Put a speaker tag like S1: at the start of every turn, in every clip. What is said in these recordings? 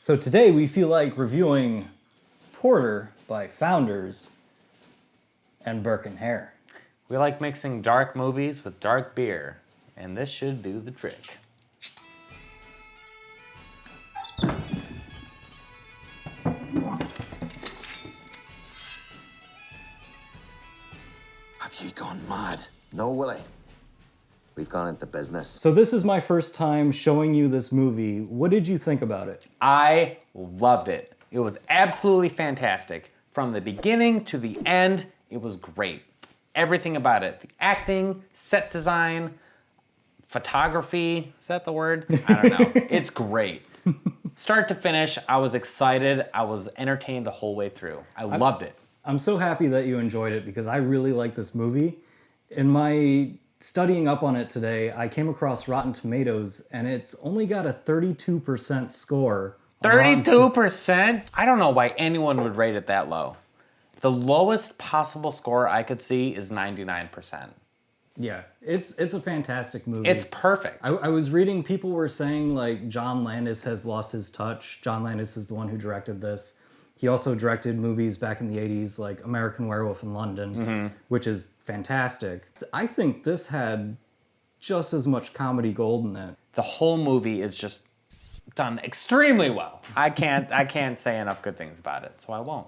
S1: So today we feel like reviewing Porter by Founders and Burke and Hare.
S2: We like mixing dark movies with dark beer, and this should do the trick.
S3: Have you gone mad? No, Willie. We've gone into business.
S1: So this is my first time showing you this movie. What did you think about it?
S2: I loved it. It was absolutely fantastic. From the beginning to the end, it was great. Everything about it. The acting, set design, photography, is that the word? I don't know. It's great. Start to finish, I was excited. I was entertained the whole way through. I loved it.
S1: I'm so happy that you enjoyed it because I really like this movie. In my studying up on it today, I came across Rotten Tomatoes and it's only got a 32% score.
S2: 32%? I don't know why anyone would rate it that low. The lowest possible score I could see is 99%.
S1: Yeah, it's a fantastic movie.
S2: It's perfect.
S1: I was reading, people were saying like John Landis has lost his touch. John Landis is the one who directed this. He also directed movies back in the 80s like American Werewolf in London, which is fantastic. I think this had just as much comedy gold in it.
S2: The whole movie is just done extremely well. I can't say enough good things about it, so I won't.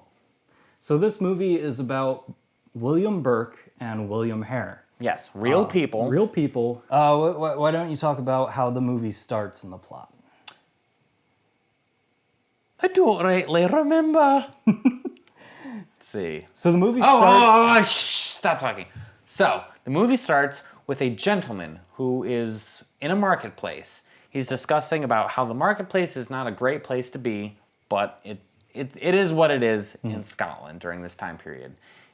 S1: So this movie is about William Burke and William Hare.
S2: Yes, real people.
S1: Real people. Why don't you talk about how the movie starts in the plot?
S2: I don't rightly remember. Let's see.
S1: So the movie starts...
S2: Stop talking. So, the movie starts with a gentleman who is in a marketplace. He's discussing about how the marketplace is not a great place to be, but it is what it is in Scotland during this time period.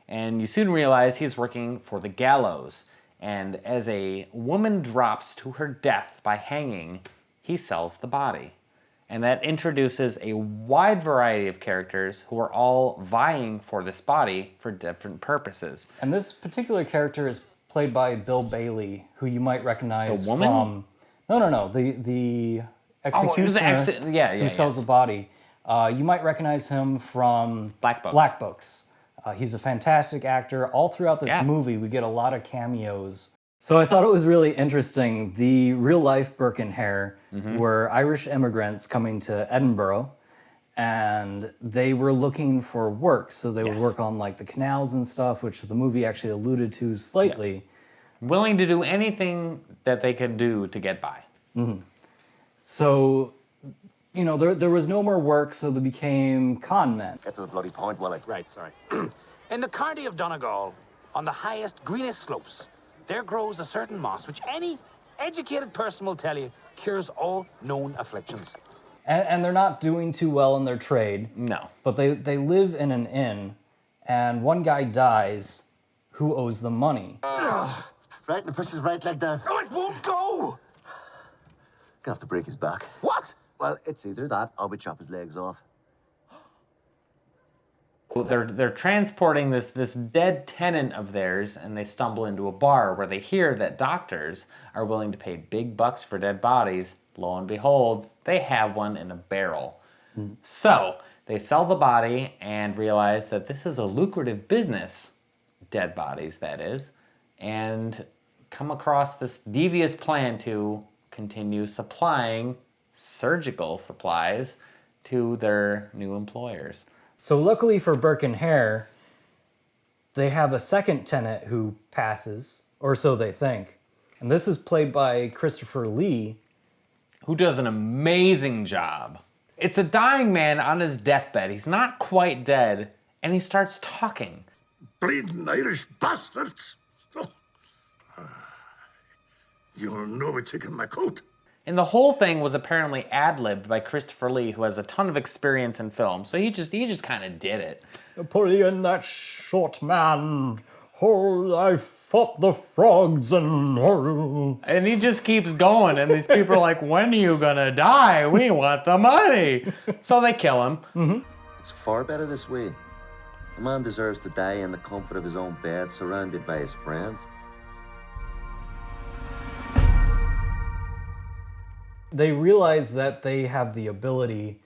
S2: And you soon realize he's working for the gallows. And as a woman drops to her death by hanging, he sells the body. And that introduces a wide variety of characters who are all vying for this body for different purposes.
S1: And this particular character is played by Bill Bailey, who you might recognize
S2: The woman?
S1: from... No. The executioner who sells the body. You might recognize him from
S2: Black Books.
S1: Black Books. He's a fantastic actor. All throughout this movie, we get a lot of cameos. So I thought it was really interesting. The real-life Burke and Hare were Irish immigrants coming to Edinburgh, and they were looking for work. So they would work on like the canals and stuff, which the movie actually alluded to slightly.
S2: Yeah. Willing to do anything that they could do to get by.
S1: So, you know, there was no more work, so they became con men.
S3: Get to the bloody point, Willie.
S4: Right, sorry. In the county of Donegal, on the highest, greenest slopes, there grows a certain moss which any educated person will tell you cures all known afflictions.
S1: And they're not doing too well in their trade.
S2: No.
S1: But they live in an inn, and one guy dies who owes them money.
S3: Right, and push his right leg down.
S4: Oh, it won't go!
S3: Gonna have to break his back.
S4: What?
S3: Well, it's either that or we chop his legs off.
S2: They're transporting this dead tenant of theirs, and they stumble into a bar where they hear that doctors are willing to pay big bucks for dead bodies. Lo and behold, they have one in a barrel. So they sell the body and realize that this is a lucrative business, dead bodies that is, and come across this devious plan to continue supplying surgical supplies to their new employers.
S1: So luckily for Burke and Hare, they have a second tenant who passes, or so they think. And this is played by Christopher Lee.
S2: Who does an amazing job. It's a dying man on his deathbed. He's not quite dead, and he starts talking.
S5: Bleeding Irish bastards! You'll know by taking my coat.
S2: And the whole thing was apparently ad-libbed by Christopher Lee, who has a ton of experience in film. So he just kind of did it.
S1: Pull in that short man. Oh, I fought the frogs and...
S2: And he just keeps going, and these people are like, when are you gonna die? We want the money. So they kill him.
S3: It's far better this way. A man deserves to die in the comfort of his own bed, surrounded by his friends.
S1: They realize that they have the ability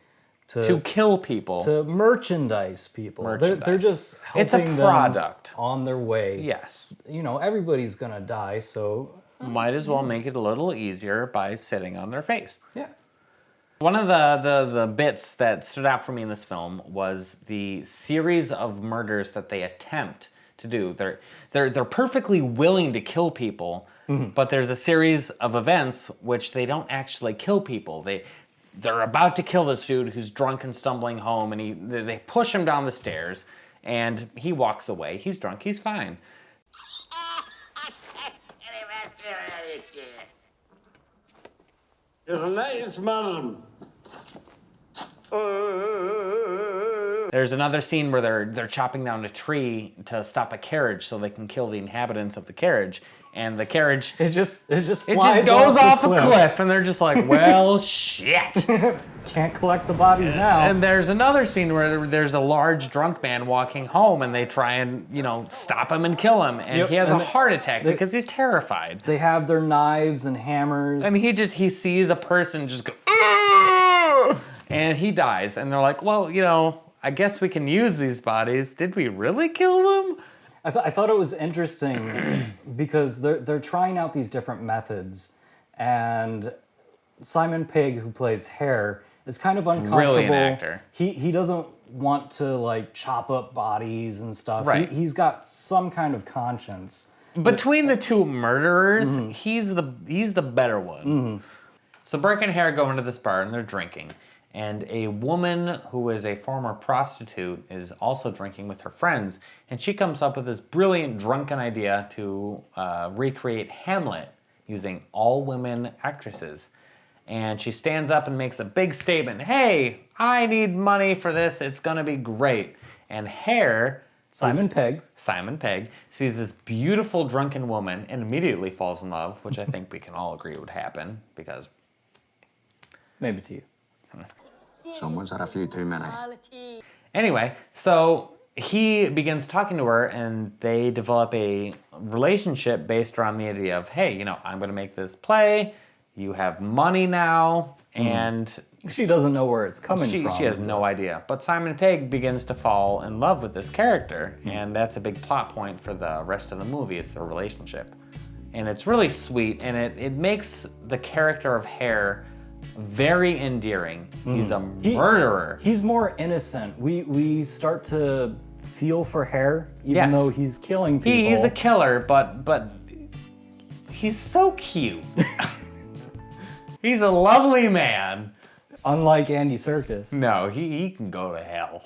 S2: to kill people.
S1: to merchandise people. They're just
S2: It's a
S1: helping
S2: product.
S1: them on their way.
S2: Yes.
S1: Everybody's gonna die, so
S2: Might as well make it a little easier by sitting on their face.
S1: yeah.
S2: One of the bits that stood out for me in this film was the series of murders that they attempt to do. They're perfectly willing to kill people, but there's a series of events which they don't actually kill people. They're about to kill this dude who's drunk and stumbling home, and they push him down the stairs, and he walks away. He's drunk. He's fine.
S5: You're a nice man.
S2: There's another scene where they're chopping down a tree to stop a carriage so they can kill the inhabitants of the carriage, and the carriage
S1: It just
S2: goes off a cliff, and they're just like, well, shit.
S1: Can't collect the bodies now.
S2: And there's another scene where there's a large drunk man walking home, and they try and stop him and kill him, and
S1: Yep,
S2: he has
S1: and
S2: a heart attack because he's terrified.
S1: They have their knives and hammers.
S2: I mean, he sees a person just go, "Ugh!" and he dies, and they're like, well, I guess we can use these bodies. Did we really kill them?
S1: I thought it was interesting because they're trying out these different methods, and Simon Pegg, who plays Hare, is kind of uncomfortable.
S2: Brilliant actor.
S1: He doesn't want to chop up bodies and stuff.
S2: Right.
S1: He's got some kind of conscience.
S2: Between the two murderers, he's the better one. So Burke and Hare go into this bar and they're drinking. And a woman who is a former prostitute is also drinking with her friends. And she comes up with this brilliant drunken idea to recreate Hamlet using all women actresses. And she stands up and makes a big statement. Hey, I need money for this. It's going to be great. And Hare,
S1: Simon Pegg,
S2: sees this beautiful drunken woman and immediately falls in love, which I think we can all agree would happen because...
S1: maybe to you.
S3: Someone's had a few too many.
S2: Anyway, so he begins talking to her and they develop a relationship based around the idea of, hey, I'm going to make this play. You have money now. And
S1: She doesn't know where it's coming from.
S2: She has no idea. But Simon Pegg begins to fall in love with this character. And that's a big plot point for the rest of the movie is their relationship. And it's really sweet. And it makes the character of Hare very endearing. He's a murderer.
S1: He's more innocent. We start to feel for Hare, even though he's killing people.
S2: He's a killer, but he's so cute. He's a lovely man.
S1: Unlike Andy Serkis.
S2: No, he can go to hell.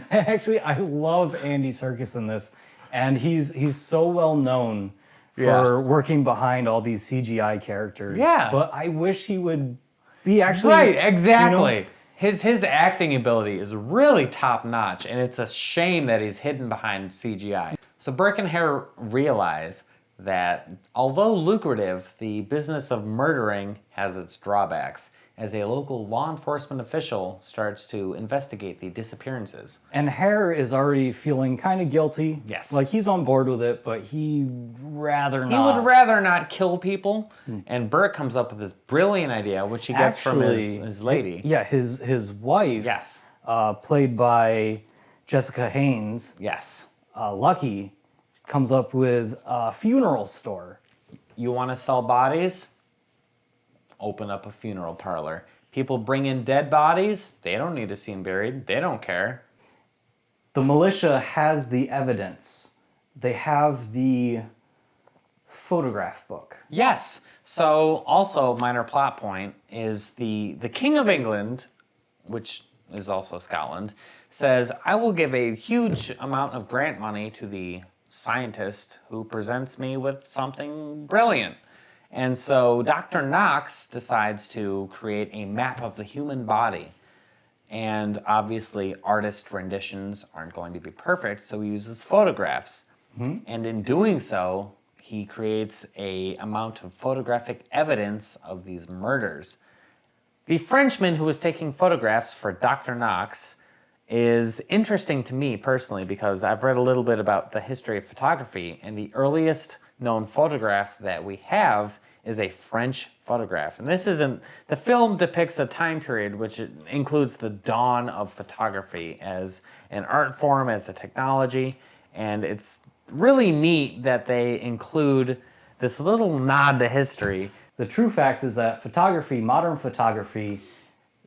S1: Actually, I love Andy Serkis in this, and he's so well known for working behind all these CGI characters.
S2: Yeah.
S1: But I wish he would be actually...
S2: Right, exactly. His acting ability is really top notch, and it's a shame that he's hidden behind CGI. So Burke and Hare realize that although lucrative, the business of murdering has its drawbacks, as a local law enforcement official starts to investigate the disappearances.
S1: And Hare is already feeling kind of guilty.
S2: Yes.
S1: He's on board with it, but he'd rather not.
S2: He would rather not kill people. And Burke comes up with this brilliant idea, which he gets from his lady.
S1: Yeah, his wife.
S2: Yes.
S1: Played by Jessica Haynes.
S2: Yes.
S1: Lucky comes up with a funeral store.
S2: You want to sell bodies? Open up a funeral parlor. People bring in dead bodies. They don't need to see them buried. They don't care.
S1: The militia has the evidence. They have the photograph book.
S2: Yes. So also minor plot point is the King of England, which is also Scotland, says, I will give a huge amount of grant money to the scientist who presents me with something brilliant. And so Dr. Knox decides to create a map of the human body. And obviously artist renditions aren't going to be perfect, so he uses photographs. And in doing so, he creates an amount of photographic evidence of these murders. The Frenchman who was taking photographs for Dr. Knox is interesting to me personally because I've read a little bit about the history of photography, and the earliest known photograph that we have is a French photograph. And this isn't, the film depicts a time period which includes the dawn of photography as an art form, as a technology. And it's really neat that they include this little nod to history.
S1: The true fact is that photography, modern photography,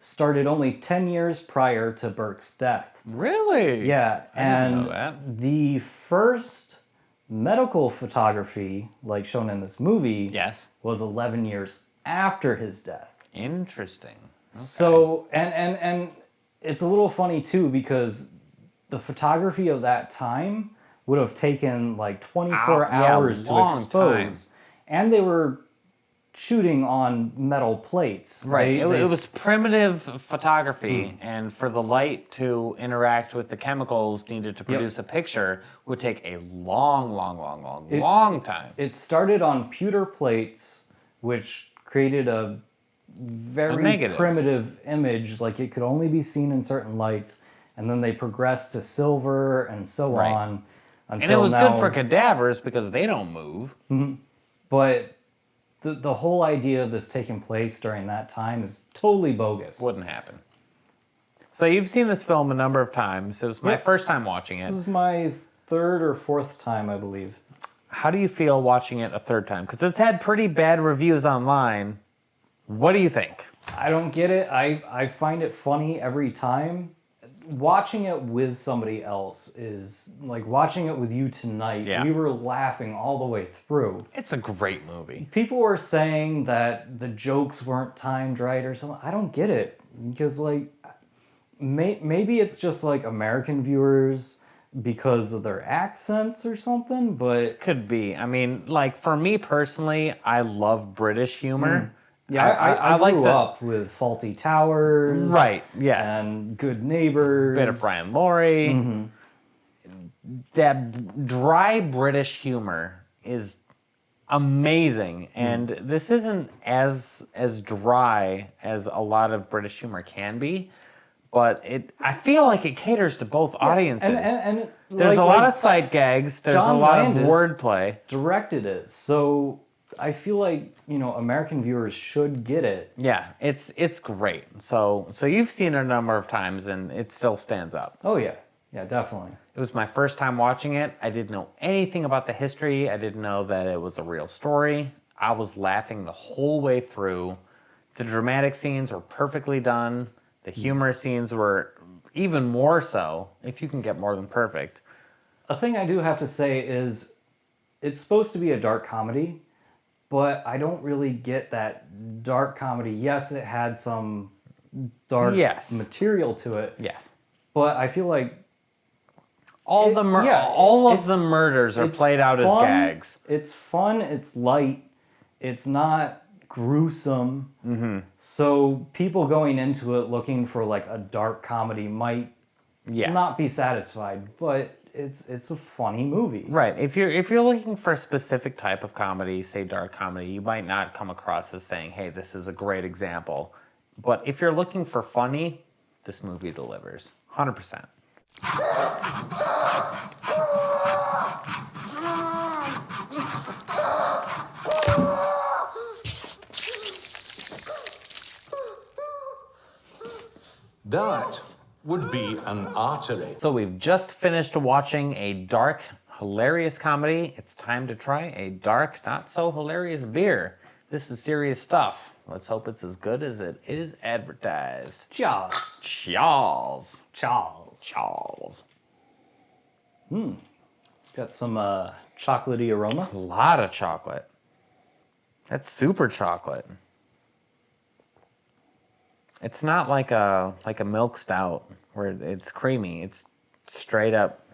S1: started only 10 years prior to Burke's death.
S2: Really?
S1: Yeah,
S2: I didn't know
S1: and
S2: that.
S1: the first medical photography, like shown in this movie,
S2: Yes.
S1: was 11 years after his death.
S2: Interesting. Okay.
S1: So, and it's a little funny too, because the photography of that time would have taken like 24 hours to expose. And they were shooting on metal plates.
S2: Right. It was primitive photography, and for the light to interact with the chemicals needed to produce a picture would take a long time.
S1: It started on pewter plates, which created a very primitive image, like it could only be seen in certain lights, and then they progressed to silver and so on. Until
S2: and it was
S1: now,
S2: good for cadavers because they don't move.
S1: But the whole idea of this taking place during that time is totally bogus.
S2: Wouldn't happen. So you've seen this film a number of times. It was my first time watching it.
S1: This is my third or fourth time, I believe.
S2: How do you feel watching it a third time? Because it's had pretty bad reviews online. What do you think?
S1: I don't get it. I find it funny every time. Watching it with somebody else is like watching it with you tonight.
S2: Yeah.
S1: We were laughing all the way through.
S2: It's a great movie.
S1: People were saying that the jokes weren't timed right or something. I don't get it, because like maybe it's just like American viewers because of their accents or something, but
S2: Could be. I mean, like for me personally, I love British humor.
S1: yeah, I
S2: like
S1: grew up with Faulty Towers,
S2: Right, yes.
S1: and Good Neighbors.
S2: Bit of Brian Laurie. That dry British humor is amazing, and this isn't as dry as a lot of British humor can be, but I feel like it caters to both audiences.
S1: And
S2: there's
S1: like-
S2: a lot
S1: like
S2: of sight gags. There's
S1: John
S2: a lot
S1: Landis
S2: of wordplay.
S1: directed it, so I feel like American viewers should get it.
S2: Yeah, it's great. So you've seen it a number of times, and it still stands up.
S1: Oh yeah, definitely.
S2: It was my first time watching it. I didn't know anything about the history. I didn't know that it was a real story. I was laughing the whole way through. The dramatic scenes were perfectly done. The humor scenes were even more so, if you can get more than perfect.
S1: A thing I do have to say is it's supposed to be a dark comedy, but I don't really get that dark comedy. Yes, it had some dark material to it,
S2: Yes.
S1: but I feel like
S2: All of
S1: it's-
S2: the murders are
S1: it's
S2: played out as
S1: fun,
S2: gags.
S1: It's fun, it's light, it's not gruesome. So people going into it looking for like a dark comedy might
S2: Yes.
S1: not be satisfied, but it's a funny movie.
S2: Right. If you're looking for a specific type of comedy, say dark comedy, you might not come across as saying, "Hey, this is a great example." But if you're looking for funny, this movie delivers 100%.
S6: That would be an artery.
S2: So we've just finished watching a dark, hilarious comedy. It's time to try a dark, not so hilarious beer. This is serious stuff. Let's hope it's as good as it is advertised.
S1: Jaws.
S2: Charles.
S1: Charles.
S2: Charles.
S1: It's got some chocolatey aroma.
S2: A lot of chocolate. That's super chocolate. It's not like a milk stout where it's creamy. It's straight up.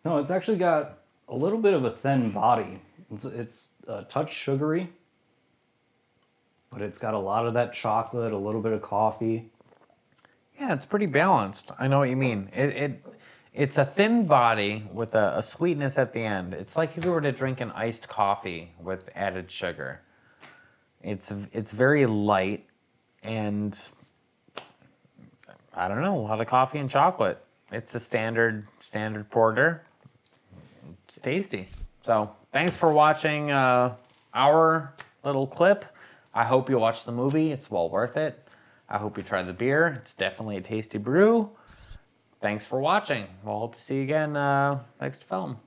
S1: No, it's actually got a little bit of a thin body. It's a touch sugary, but it's got a lot of that chocolate, a little bit of coffee.
S2: Yeah, it's pretty balanced. I know what you mean. It's a thin body with a sweetness at the end. It's like if you were to drink an iced coffee with added sugar. It's very light and I don't know, a lot of coffee and chocolate. It's a standard porter. It's tasty. So thanks for watching our little clip. I hope you watch the movie. It's well worth it. I hope you try the beer. It's definitely a tasty brew. Thanks for watching. We'll hope to see you again next film.